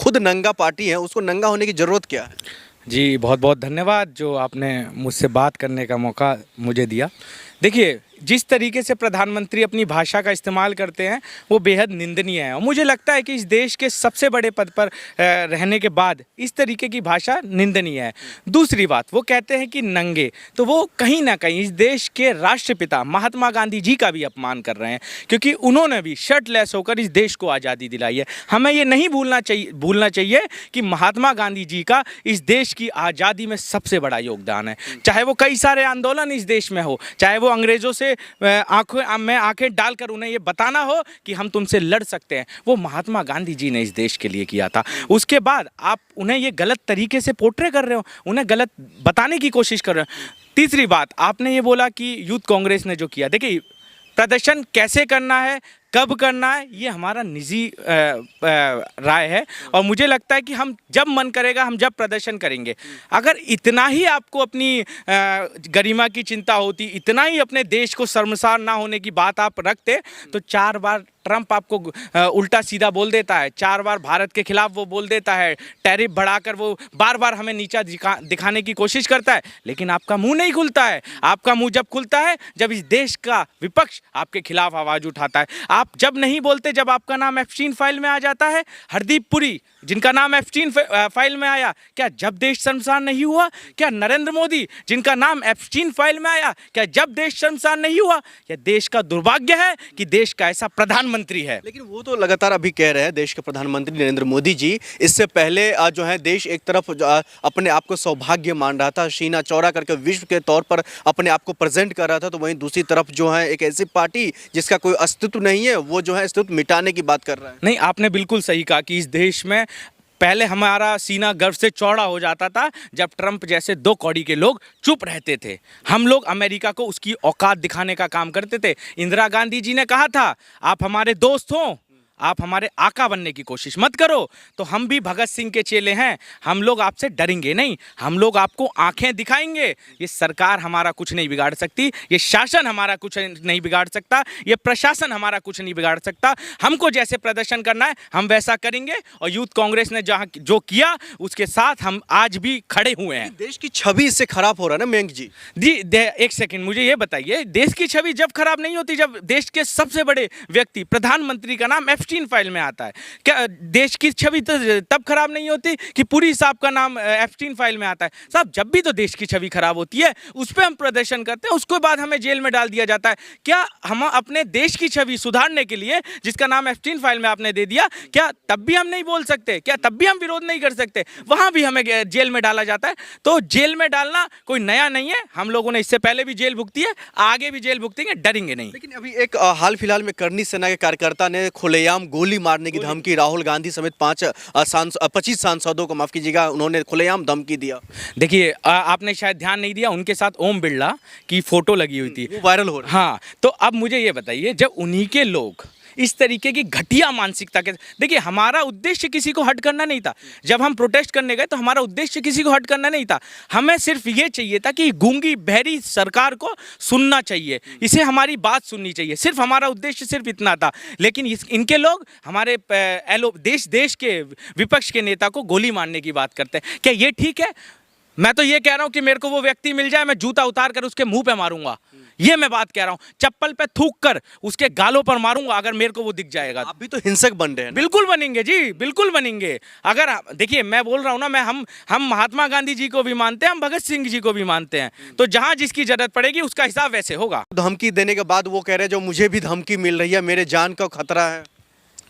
खुद नंगा पार्टी है, उसको नंगा होने की ज़रूरत क्या है? जी बहुत बहुत धन्यवाद जो आपने मुझसे बात करने का मौका मुझे दिया। देखिए, जिस तरीके से प्रधानमंत्री अपनी भाषा का इस्तेमाल करते हैं वो बेहद निंदनीय है और मुझे लगता है कि इस देश के सबसे बड़े पद पर रहने के बाद इस तरीके की भाषा निंदनीय है। दूसरी बात, वो कहते हैं कि नंगे, तो वो कहीं ना कहीं इस देश के राष्ट्रपिता महात्मा गांधी जी का भी अपमान कर रहे हैं, क्योंकि उन्होंने भी शर्टलेस होकर इस देश को आज़ादी दिलाई है। हमें ये नहीं भूलना चाहिए कि महात्मा गांधी जी का इस देश की आज़ादी में सबसे बड़ा योगदान है। चाहे वो कई सारे आंदोलन इस देश में हो, चाहे वो अंग्रेज़ों से आंखें डालकर उन्हें ये बताना हो कि हम तुमसे लड़ सकते हैं, वो महात्मा गांधी जी ने इस देश के लिए किया था। उसके बाद आप उन्हें ये गलत तरीके से पोर्ट्रे कर रहे हो, उन्हें गलत बताने की कोशिश कर रहे हो। तीसरी बात, आपने ये बोला कि यूथ कांग्रेस ने जो किया, देखिए प्रदर्शन कैसे करना है, कब करना है, ये हमारा निजी राय है और मुझे लगता है कि हम जब मन करेगा हम जब प्रदर्शन करेंगे। अगर इतना ही आपको अपनी गरिमा की चिंता होती, इतना ही अपने देश को शर्मसार ना होने की बात आप रखते, तो 4 बार ट्रंप आपको उल्टा सीधा बोल देता है, 4 बार भारत के खिलाफ वो बोल देता है, टैरिफ बढ़ाकर वो बार बार हमें नीचा दिखाने की कोशिश करता है, लेकिन आपका मुंह नहीं खुलता है। आपका मुंह जब खुलता है जब इस देश का विपक्ष आपके खिलाफ आवाज़ उठाता है। आप जब नहीं बोलते, जब आपका नाम एप्स्टीन फाइल में आ जाता है। हरदीप पुरी जिनका नाम एप्स्टीन फाइल में आया, क्या जब देश शर्मसार नहीं हुआ? क्या नरेंद्र मोदी जिनका नाम एप्स्टीन फाइल में आया, क्या जब देश शर्मसार नहीं हुआ? यह देश का दुर्भाग्य है कि देश का ऐसा प्रधानमंत्री है। लेकिन वो तो लगातार अभी कह रहे हैं देश के प्रधानमंत्री नरेंद्र मोदी जी, इससे पहले जो है देश एक तरफ अपने आप को सौभाग्य मान रहा था, सीना चौड़ा करके विश्व के तौर पर अपने आप को प्रेजेंट कर रहा था, तो वहीं दूसरी तरफ जो है एक ऐसी पार्टी जिसका कोई अस्तित्व नहीं है, वो जो है अस्तित्व मिटाने की बात कर रहा है। नहीं, आपने बिल्कुल सही कहा कि इस देश में पहले हमारा सीना गर्व से चौड़ा हो जाता था जब ट्रंप जैसे 2 कौड़ी के लोग चुप रहते थे। हम लोग अमेरिका को उसकी औकात दिखाने का काम करते थे। इंदिरा गांधी जी ने कहा था, आप हमारे दोस्त हो, आप हमारे आका बनने की कोशिश मत करो। तो हम भी भगत सिंह के चेले हैं, हम लोग आपसे डरेंगे नहीं, हम लोग आपको आंखें दिखाएंगे। ये सरकार हमारा कुछ नहीं बिगाड़ सकती, ये शासन हमारा कुछ नहीं बिगाड़ सकता, ये प्रशासन हमारा कुछ नहीं बिगाड़ सकता। हमको जैसे प्रदर्शन करना है हम वैसा करेंगे और यूथ कांग्रेस ने जहाँ जो किया उसके साथ हम आज भी खड़े हुए हैं। देश की छवि इससे खराब हो रहा है ना मयंक जी? एक सेकंड, मुझे ये बताइए, देश की छवि जब खराब नहीं होती जब देश के सबसे बड़े व्यक्ति प्रधानमंत्री का नाम एप्स्टीन फाइल में आता है। क्या देश की छवि तो तब खराब नहीं होती कि पुरी साहब का नाम एप्स्टीन फाइल में आता है? साहब, जब भी तो देश की छवि खराब होती है उस पर हम प्रदर्शन करते हैं, उसके बाद हमें जेल में डाल दिया जाता है। क्या हम अपने देश की छवि सुधारने के लिए जिसका नाम एप्स्टीन फाइल में आपने दे दिया, क्या तब भी हम नहीं बोल सकते? क्या तब भी हम विरोध नहीं कर सकते? वहां भी हमें जेल में डाला जाता है। तो जेल में डालना कोई नया नहीं है, हम लोगों ने इससे पहले भी जेल भुगती है, आगे भी जेल भुगतेंगे, डरेंगे नहीं। लेकिन अभी एक हाल फिलहाल में करनी सेना के कार्यकर्ता ने खुलेआम गोली मारने की धमकी राहुल गांधी समेत 25 सांसदों को, माफ कीजिएगा, उन्होंने खुलेआम धमकी दिया। देखिए, आपने शायद ध्यान नहीं दिया, उनके साथ ओम बिरला की फोटो लगी हुई थी, वो वायरल हो रही है। हाँ, तो अब मुझे ये बताइए, जब उन्हीं के लोग इस तरीके की घटिया मानसिकता के, देखिए हमारा उद्देश्य किसी को हट करना नहीं था। जब हम प्रोटेस्ट करने गए तो हमारा उद्देश्य किसी को हट करना नहीं था। हमें सिर्फ ये चाहिए था कि गूंगी बहरी सरकार को सुनना चाहिए, इसे हमारी बात सुननी चाहिए, सिर्फ हमारा उद्देश्य सिर्फ इतना था। लेकिन इनके लोग हमारे देश के विपक्ष के नेता को गोली मारने की बात करते हैं। क्या ये ठीक है? मैं तो ये कह रहा हूं कि मेरे को वो व्यक्ति मिल जाए, मैं जूता उतार कर उसके मुंह पे मारूंगा, ये मैं बात कह रहा हूं। चप्पल पे थूक कर उसके गालों पर मारूंगा अगर मेरे को वो दिख जाएगा। आप भी तो हिंसक बन रहे हैं। बिल्कुल बनेंगे जी, बिल्कुल बनेंगे। अगर देखिए, मैं बोल रहा हूं ना, हम महात्मा गांधी जी को भी मानते हैं, हम भगत सिंह जी को भी मानते हैं, तो जहां जिसकी जरूरत पड़ेगी उसका हिसाब वैसे होगा। धमकी देने के बाद वो कह रहे हैं जो मुझे भी धमकी मिल रही है, मेरे जान का खतरा है।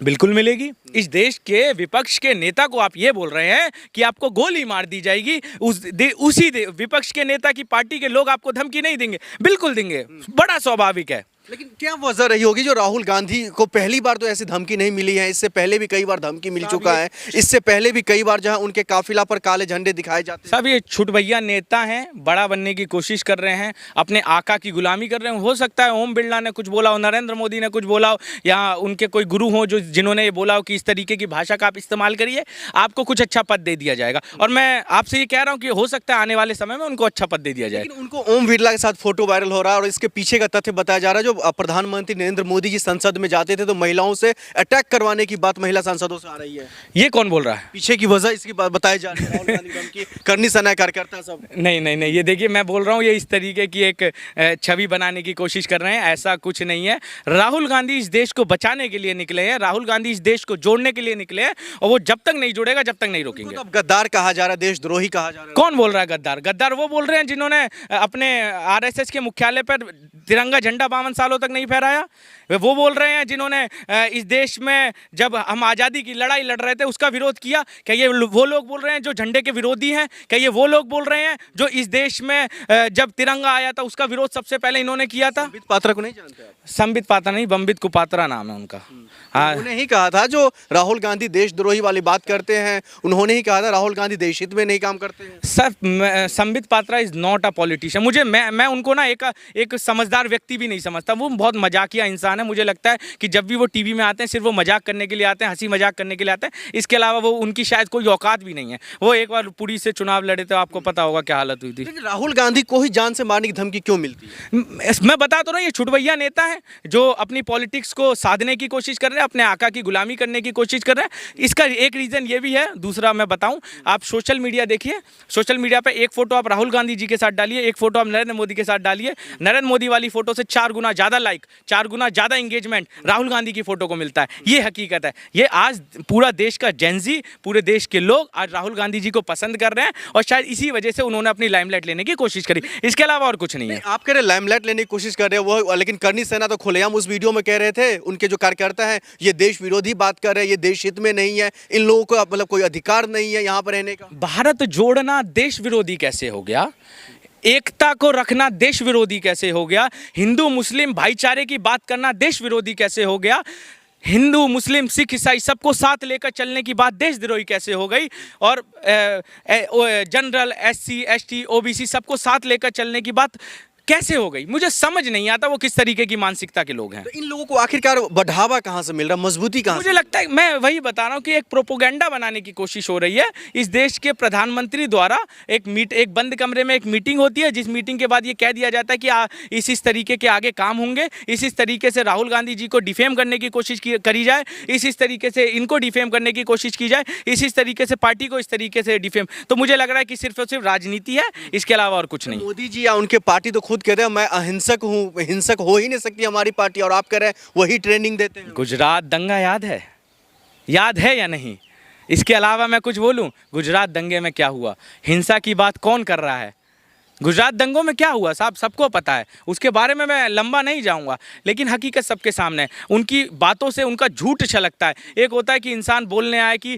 बिल्कुल मिलेगी। इस देश के विपक्ष के नेता को आप ये बोल रहे हैं कि आपको गोली मार दी जाएगी, उसी विपक्ष के नेता की पार्टी के लोग आपको धमकी नहीं देंगे? बिल्कुल देंगे, बड़ा स्वाभाविक है। लेकिन क्या वजह रही होगी जो राहुल गांधी को पहली बार तो ऐसी धमकी नहीं मिली है, इससे पहले भी कई बार धमकी मिल चुका है, इससे पहले भी कई बार जहां उनके काफिला पर काले झंडे दिखाए जाते हैं। सब ये छुटभैया नेता हैं, बड़ा बनने की कोशिश कर रहे हैं, अपने आका की गुलामी कर रहे हैं। हो सकता है ओम बिरला ने कुछ बोला हो, नरेंद्र मोदी ने कुछ बोला हो, या उनके कोई गुरु हो जिन्होंने ये बोला हो कि इस तरीके की भाषा का आप इस्तेमाल करिए, आपको कुछ अच्छा पद दे दिया जाएगा। और मैं आपसे ये कह रहा हूँ कि हो सकता है आने वाले समय में उनको अच्छा पद दे दिया जाए। लेकिन उनको ओम बिरला के साथ फोटो वायरल हो रहा है और इसके पीछे का तथ्य बताया जा रहा है, जो जब प्रधानमंत्री नरेंद्र मोदी जी संसद में जाते थे तो महिलाओं से अटैक करवाने की बात महिला सांसदों से आ रही है। ये कौन बोल रहा है? पीछे की वजह इसकी बात बताई जा रही है, राहुल गांधी की करनी सना कार्यकर्ता सब। नहीं नहीं नहीं, ये देखिए मैं बोल रहा हूँ, ये इस तरीके की एक छवि बनाने की कोशिश कर रहे हैं। ऐसा कुछ नहीं है। राहुल गांधी इस देश को बचाने के लिए निकले हैं, राहुल गांधी इस देश को जोड़ने के लिए निकले हैं, और वो जब तक नहीं जुड़ेगा जब तक नहीं रोकेंगे। तो अब गद्दार कहा जा रहा है, देशद्रोही कहा जा रहा है। कौन बोल रहा है गद्दार? गद्दार वो बोल रहे हैं जिन्होंने अपने आरएसएस के मुख्यालय पर तिरंगा झंडा 52 सालों तक नहीं फहराया। वो बोल रहे हैं जिन्होंने इस देश में जब हम आज़ादी की लड़ाई लड़ रहे थे उसका विरोध किया। क्या ये वो लोग बोल रहे हैं जो झंडे के विरोधी हैं? क्या ये वो लोग बोल रहे हैं जो इस देश में जब तिरंगा आया था उसका विरोध सबसे पहले इन्होंने किया था? संबित पात्रा को नहीं जानते आप? संबित पात्रा नहीं, बम्बित कुपात्रा नाम है उनका। हाँ, उन्होंने ही कहा था, जो राहुल गांधी देशद्रोही वाली बात करते हैं, उन्होंने ही कहा था राहुल गांधी देश हित में नहीं काम करते हैं। Sir Sambit Patra is not a politician. मुझे मैं उनको ना एक समझदार व्यक्ति भी नहीं समझता। वो बहुत मजाकिया इंसान है। मुझे लगता है कि जब भी वो टीवी में आते हैं सिर्फ वो मजाक करने के लिए आते हैं, हंसी मजाक करने के लिए आते हैं। इसके अलावा वो उनकी शायद कोई औकात भी नहीं है। वो एक बार पुरी से चुनाव लड़े थे, आपको पता होगा क्या हालत हुई थी। लेकिन राहुल गांधी को ही जान से मारने की धमकी क्यों मिलती है? मैं बता तो रहा हूँ, ये छुटभैया नेता है जो अपनी पॉलिटिक्स को साधने की कोशिश कर रहे हैं, अपने आका की गुलामी करने की कोशिश कर रहे हैं। इसका एक रीज़न ये भी है। दूसरा मैं बताऊं, आप सोशल मीडिया देखिए, सोशल मीडिया पे एक फोटो आप राहुल गांधी जी के साथ डालिए, एक फोटो आप नरेंद्र मोदी के साथ डालिए, नरेंद्र मोदी वाली फोटो से 4 गुना ज़्यादा लाइक, 4 गुना ज़्यादा एंगेजमेंट राहुल गांधी की फोटो को मिलता है। ये हकीकत है। ये आज पूरा देश का जेंजी, पूरे देश के लोग आज राहुल गांधी जी को पसंद कर रहे हैं, और शायद इसी वजह से उन्होंने अपनी लाइमलाइट लेने की कोशिश करी। इसके अलावा और कुछ नहीं है। आप कह रहे लाइमलाइट लेने की कोशिश कर रहे हो वो, लेकिन करनी सेना तो खुलेआम उस वीडियो में कह रहे थे, उनके जो कार्यकर्ता हैं, ये देश विरोधी बात कर रहे हैं, ये देश हित में नहीं है, इन लोगों को मतलब कोई अधिकार नहीं है यहाँ पर रहने का। भारत जोड़ना देश विरोधी कैसे हो गया? एकता को रखना देश विरोधी कैसे हो गया? हिंदू मुस्लिम भाईचारे की बात करना देश विरोधी कैसे हो गया? हिंदू मुस्लिम सिख ईसाई सबको साथ लेकर चलने की बात देशद्रोही कैसे हो गई? और जनरल SC ST OBC सबको साथ लेकर चलने की बात कैसे हो गई? मुझे समझ नहीं आता वो किस तरीके की मानसिकता के लोग हैं। तो इन लोगों को आखिरकार बढ़ावा कहाँ से मिल रहा है, मजबूती कहाँ मुझे लगता है, मैं वही बता रहा हूँ कि एक प्रोपोगंडा बनाने की कोशिश हो रही है। इस देश के प्रधानमंत्री द्वारा एक बंद कमरे में एक मीटिंग होती है, जिस मीटिंग के बाद ये कह दिया जाता है कि इस तरीके के आगे काम होंगे, इस तरीके से राहुल गांधी जी को डिफेम करने की कोशिश करी जाए, इस तरीके से इनको डिफेम करने की कोशिश की जाए, इस तरीके से पार्टी को इस तरीके से डिफेम। तो मुझे लग रहा है कि सिर्फ और सिर्फ राजनीति है, इसके अलावा और कुछ नहीं। मोदी जी या उनके पार्टी तो खुद कहते हैं मैं अहिंसक हूँ, हिंसक हो ही नहीं सकती हमारी पार्टी, और आप कह रहे हैं वही ट्रेनिंग देते हैं। गुजरात दंगा याद है या नहीं? इसके अलावा मैं कुछ बोलूं? गुजरात दंगे में क्या हुआ? हिंसा की बात कौन कर रहा है? गुजरात दंगों में क्या हुआ साहब सबको पता है। उसके बारे में मैं लंबा नहीं जाऊंगा, लेकिन हकीकत सबके सामने है। उनकी बातों से उनका झूठ छलकता है। एक होता है कि इंसान बोलने आए कि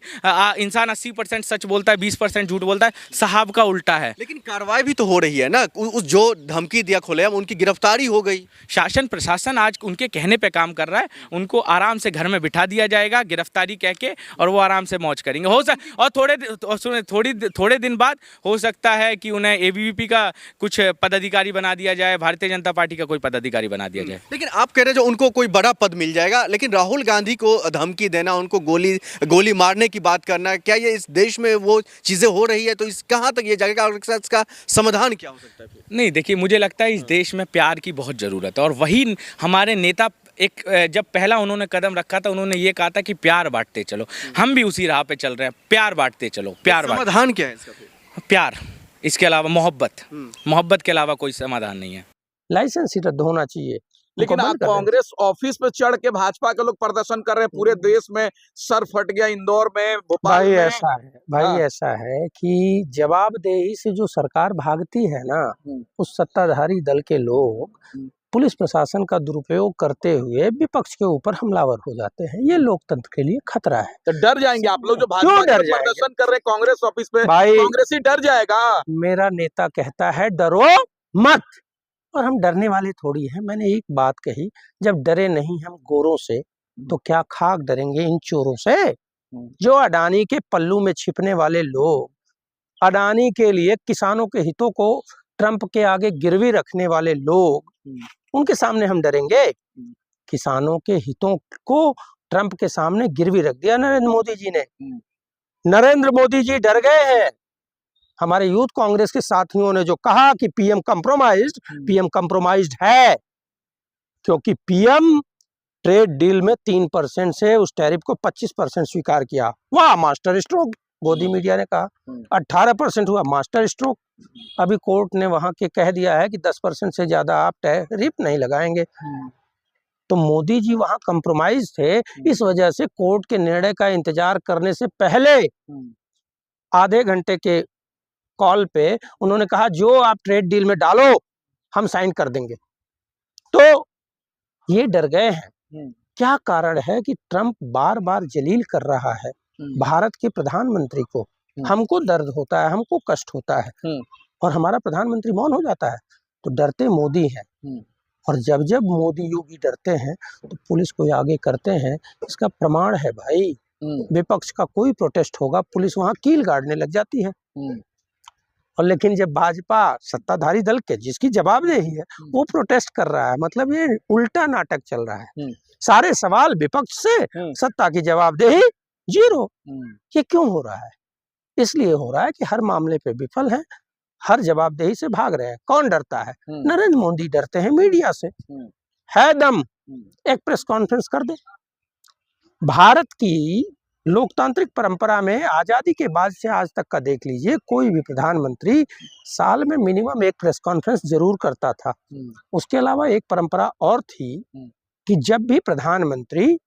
इंसान 80% सच बोलता है, 20% झूठ बोलता है। साहब का उल्टा है। लेकिन कार्रवाई भी तो हो रही है ना, उस जो धमकी दिया खुलेआम उनकी गिरफ्तारी हो गई। शासन प्रशासन आज उनके कहने पे काम कर रहा है। उनको आराम से घर में बिठा दिया जाएगा गिरफ्तारी कह के, और वो आराम से मौज करेंगे। और थोड़े दिन बाद हो सकता है कि उन्हें ABVP का कुछ पदाधिकारी बना दिया जाए, भारतीय जनता पार्टी का कोई पदाधिकारी बना दिया जाए। लेकिन आप कह रहे हैं जो उनको कोई बड़ा पद मिल जाएगा, लेकिन राहुल गांधी को धमकी देना, उनको गोली मारने की बात करना, क्या ये इस देश में वो चीजें हो रही है? तो इस कहां तक ये जाएगा और इसका समाधान क्या हो सकता है फिर? नहीं, देखिए मुझे लगता है इस देश में प्यार की बहुत ज़रूरत है, और वही हमारे नेता जब पहला उन्होंने कदम रखा था, उन्होंने ये कहा था कि प्यार बांटते चलो। हम भी उसी राह पे चल रहे हैं, प्यार बांटते चलो, प्यार बांट। समाधान क्या है इसका फिर? प्यार, इसके अलावा मोहब्बत के अलावा कोई समाधान नहीं है। लाइसेंस ही रद्द होना चाहिए। लेकिन आप कांग्रेस ऑफिस पे चढ़ के भाजपा के लोग प्रदर्शन कर रहे हैं, पूरे देश में सर फट गया, इंदौर में, भोपाल भाई में। ऐसा है, भाई ऐसा है कि जवाबदेही से जो सरकार भागती है ना, उस सत्ताधारी दल के लोग पुलिस प्रशासन का दुरुपयोग करते हुए विपक्ष के ऊपर हमलावर हो जाते हैं। ये लोकतंत्र के लिए खतरा है। तो डर जाएंगे आप लोग जो भाजपा के प्रदर्शन कर रहे हैं कांग्रेस ऑफिस पे? भाई कांग्रेस ही डर जाएगा। मेरा नेता कहता है डरो मत, और हम डरने वाले थोड़ी हैं। मैंने एक बात कही, जब डरे नहीं हम गोरों से, तो क्या खाक डरेंगे इन चोरों से? जो अडानी के पल्लू में छिपने वाले लोग, अडानी के लिए किसानों के हितों को ट्रंप के आगे गिरवी रखने वाले लोग, उनके सामने हम डरेंगे? किसानों के हितों को ट्रंप के सामने गिरवी रख दिया नरेंद्र मोदी जी ने। नरेंद्र मोदी जी डर गए हैं। हमारे यूथ कांग्रेस के साथियों ने जो कहा कि पीएम कंप्रोमाइज्ड है, क्योंकि पीएम ट्रेड डील में 3% से उस टैरिफ को 25% स्वीकार किया। वाह मास्टर स्ट्रोक, गोदी मीडिया ने कहा। 18% हुआ, मास्टर स्ट्रोक। अभी कोर्ट ने वहां के कह दिया है कि 10% से ज्यादा आप टैरिफ नहीं लगाएंगे। तो मोदी जी वहां कंप्रोमाइज थे, इस वजह से कोर्ट के निर्णय का इंतजार करने से पहले आधे घंटे के कॉल पे उन्होंने कहा जो आप ट्रेड डील में डालो हम साइन कर देंगे। तो ये डर गए हैं। क्या कारण है कि ट्रंप बार बार जलील कर रहा है भारत के प्रधानमंत्री को। हमको दर्द होता है, हमको कष्ट होता है और हमारा प्रधानमंत्री मौन हो जाता है। तो डरते मोदी हैं और जब जब मोदी योगी डरते हैं तो पुलिस को आगे करते हैं। इसका प्रमाण है भाई, विपक्ष का कोई प्रोटेस्ट होगा पुलिस वहां कील गाड़ने लग जाती है। और लेकिन जब भाजपा सत्ताधारी दल के जिसकी जवाबदेही है वो प्रोटेस्ट कर रहा है, मतलब ये उल्टा नाटक चल रहा है। सारे सवाल विपक्ष से, सत्ता की जवाबदेही जीरो। ये क्यों हो रहा है? इसलिए हो रहा है कि हर मामले पे विफल है, हर जवाबदेही से भाग रहे हैं। कौन डरता है? नरेंद्र मोदी डरते हैं मीडिया से। है दम, एक प्रेस कॉन्फ्रेंस कर दे। भारत की लोकतांत्रिक परंपरा में आजादी के बाद से आज तक का देख लीजिए, कोई भी प्रधानमंत्री साल में मिनिमम एक प्रेस कॉन्फ्रेंस जरूर करता था। उसके अलावा एक परंपरा और थी कि जब भी प्रधानमंत्री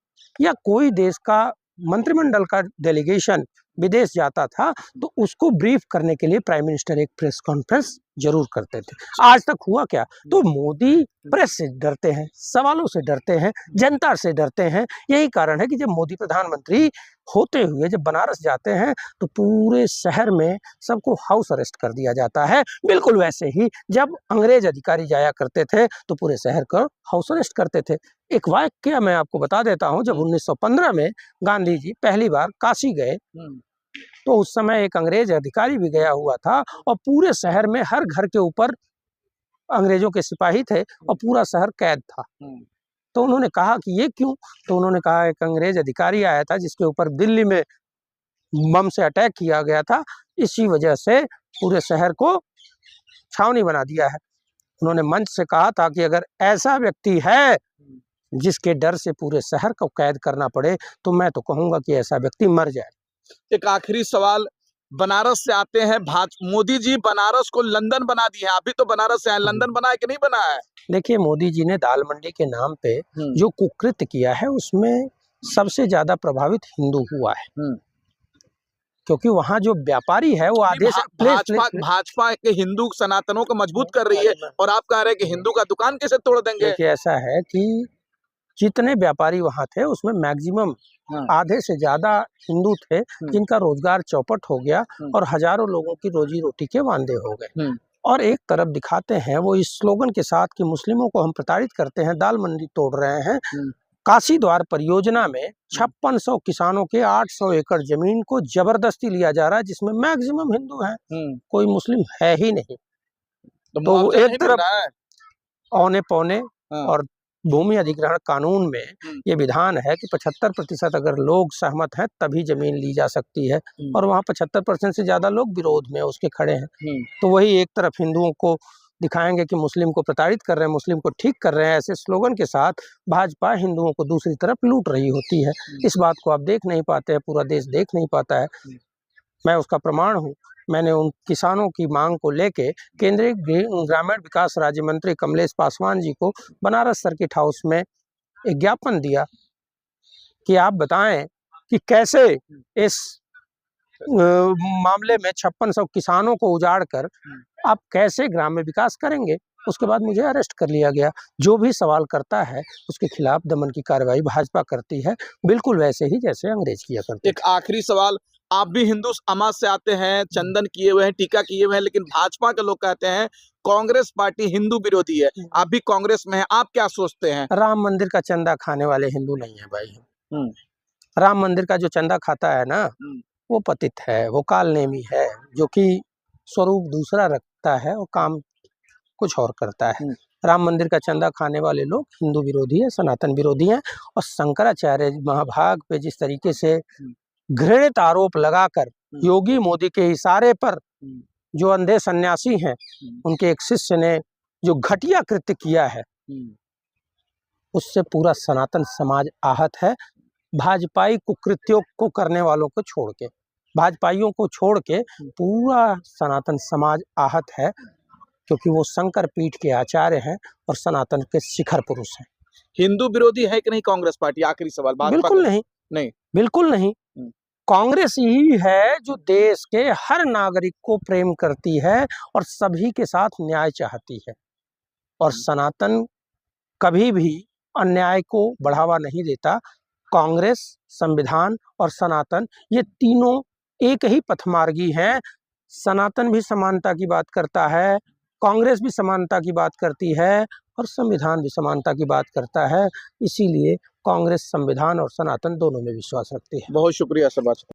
या कोई देश का मंत्रिमंडल का डेलीगेशन विदेश जाता था तो उसको ब्रीफ करने के लिए प्राइम मिनिस्टर एक प्रेस कॉन्फ्रेंस जरूर करते थे। आज तक हुआ क्या? तो मोदी प्रेस से डरते हैं, सवालों से डरते हैं, जनता से डरते हैं। यही कारण है कि जब मोदी प्रधानमंत्री होते हुए जब बनारस जाते हैं तो पूरे शहर में सबको हाउस अरेस्ट कर दिया जाता है। बिल्कुल वैसे ही जब अंग्रेज अधिकारी जाया करते थे तो पूरे शहर को हाउस अरेस्ट करते थे। एक वाक्य मैं आपको बता देता हूँ। जब 1915 में गांधी जी पहली बार काशी गए तो उस समय एक अंग्रेज अधिकारी भी गया हुआ था और पूरे शहर में हर घर के ऊपर अंग्रेजों के सिपाही थे और पूरा शहर कैद था। तो उन्होंने कहा कि ये क्यों? तो उन्होंने कहा एक अंग्रेज अधिकारी आया था जिसके ऊपर दिल्ली में बम से अटैक किया गया था, इसी वजह से पूरे शहर को छावनी बना दिया है। उन्होंने मंच से कहा था कि अगर ऐसा व्यक्ति है जिसके डर से पूरे शहर को कैद करना पड़े तो मैं तो कहूंगा कि ऐसा व्यक्ति मर जाए। एक आखिरी सवाल, बनारस से आते हैं। मोदी जी बनारस को लंदन बना दिए हैं। अभी तो बनारस से आए, लंदन बना है कि नहीं बना है? देखिए, मोदी जी ने दाल मंडी के नाम पे जो कुकृत्य किया है उसमें सबसे ज्यादा प्रभावित हिंदू हुआ है। क्योंकि वहाँ जो व्यापारी है वो आधे भाजपा के हिंदू सनातनों को मजबूत कर रही है और आप कह रहे हैं कि हिंदू का दुकान कैसे तोड़ देंगे? देखिए, ऐसा है कि जितने व्यापारी वहाँ थे उसमें मैक्सिमम आधे से ज्यादा हिंदू थे जिनका रोजगार चौपट हो गया और हजारों लोगों की रोजी रोटी के वांदे हो गए। और एक तरफ दिखाते हैं वो इस स्लोगन के साथ कि मुस्लिमों को हम प्रताड़ित करते हैं, दाल मंडी तोड़ रहे हैं। काशी द्वार परियोजना में 5600 किसानों के 800 एकड़ जमीन को जबरदस्ती लिया जा रहा है जिसमें मैक्सिमम हिंदू हैं, कोई मुस्लिम है ही नहीं। तो एक तरफ औने पौने और भूमि अधिग्रहण कानून में ये विधान है कि 75% अगर लोग सहमत हैं तभी जमीन ली जा सकती है और वहाँ 75% से ज्यादा लोग विरोध में उसके खड़े हैं। तो वही एक तरफ हिंदुओं को दिखाएंगे कि मुस्लिम को प्रताड़ित कर रहे हैं, मुस्लिम को ठीक कर रहे हैं, ऐसे स्लोगन के साथ भाजपा हिंदुओं को दूसरी तरफ लूट रही होती है। इस बात को आप देख नहीं पाते हैं, पूरा देश देख नहीं पाता है। मैं उसका प्रमाण हूँ। मैंने उन किसानों की मांग को लेके केंद्रीय ग्रामीण विकास राज्य मंत्री कमलेश पासवान जी को बनारस सर्किट हाउस में एक ज्ञापन दिया कि आप बताएं कि कैसे इस मामले में 5600 किसानों को उजाड़ कर आप कैसे ग्राम्य विकास करेंगे। उसके बाद मुझे अरेस्ट कर लिया गया। जो भी सवाल करता है उसके खिलाफ दमन की कार्रवाई भाजपा करती है, बिल्कुल वैसे ही जैसे अंग्रेज किया करते। एक आखिरी सवाल, आप भी हिंदू समाज से आते हैं, चंदन किए हुए हैं, टीका किए हुए हैं, लेकिन भाजपा के लोग कहते हैं कांग्रेस पार्टी हिंदू विरोधी है। आप भी कांग्रेस में हैं, आप क्या सोचते हैं? राम मंदिर का चंदा खाने वाले हिंदू नहीं है भाई। राम मंदिर का जो चंदा खाता है ना वो पतित है, वो काल नेमी है, जो कि स्वरूप दूसरा रखता है और काम कुछ और करता है। राम मंदिर का चंदा खाने वाले लोग हिंदू विरोधी है, सनातन विरोधी हैं। और शंकराचार्य महाभाग पे जिस तरीके से घृणित आरोप लगाकर योगी मोदी के इशारे पर जो अंधे सन्यासी हैं उनके एक शिष्य ने जो घटिया कृत्य किया है उससे पूरा सनातन समाज आहत है। भाजपाई कुकृत्यों को करने वालों को छोड़ के, भाजपाइयों को छोड़ के पूरा सनातन समाज आहत है, क्योंकि वो शंकर पीठ के आचार्य हैं और सनातन के शिखर पुरुष हैं। हिंदू विरोधी है कि नहीं कांग्रेस पार्टी? आखिरी सवाल। भाजपा बिल्कुल नहीं, नहीं। बिल्कुल नहीं। कांग्रेस ही है जो देश के हर नागरिक को प्रेम करती है और सभी के साथ न्याय चाहती है, और सनातन कभी भी अन्याय को बढ़ावा नहीं देता। कांग्रेस, संविधान और सनातन ये तीनों एक ही पथमार्गी हैं। सनातन भी समानता की बात करता है, कांग्रेस भी समानता की बात करती है और संविधान भी समानता की बात करता है। इसीलिए कांग्रेस संविधान और सनातन दोनों में विश्वास रखती है। बहुत शुक्रिया सर।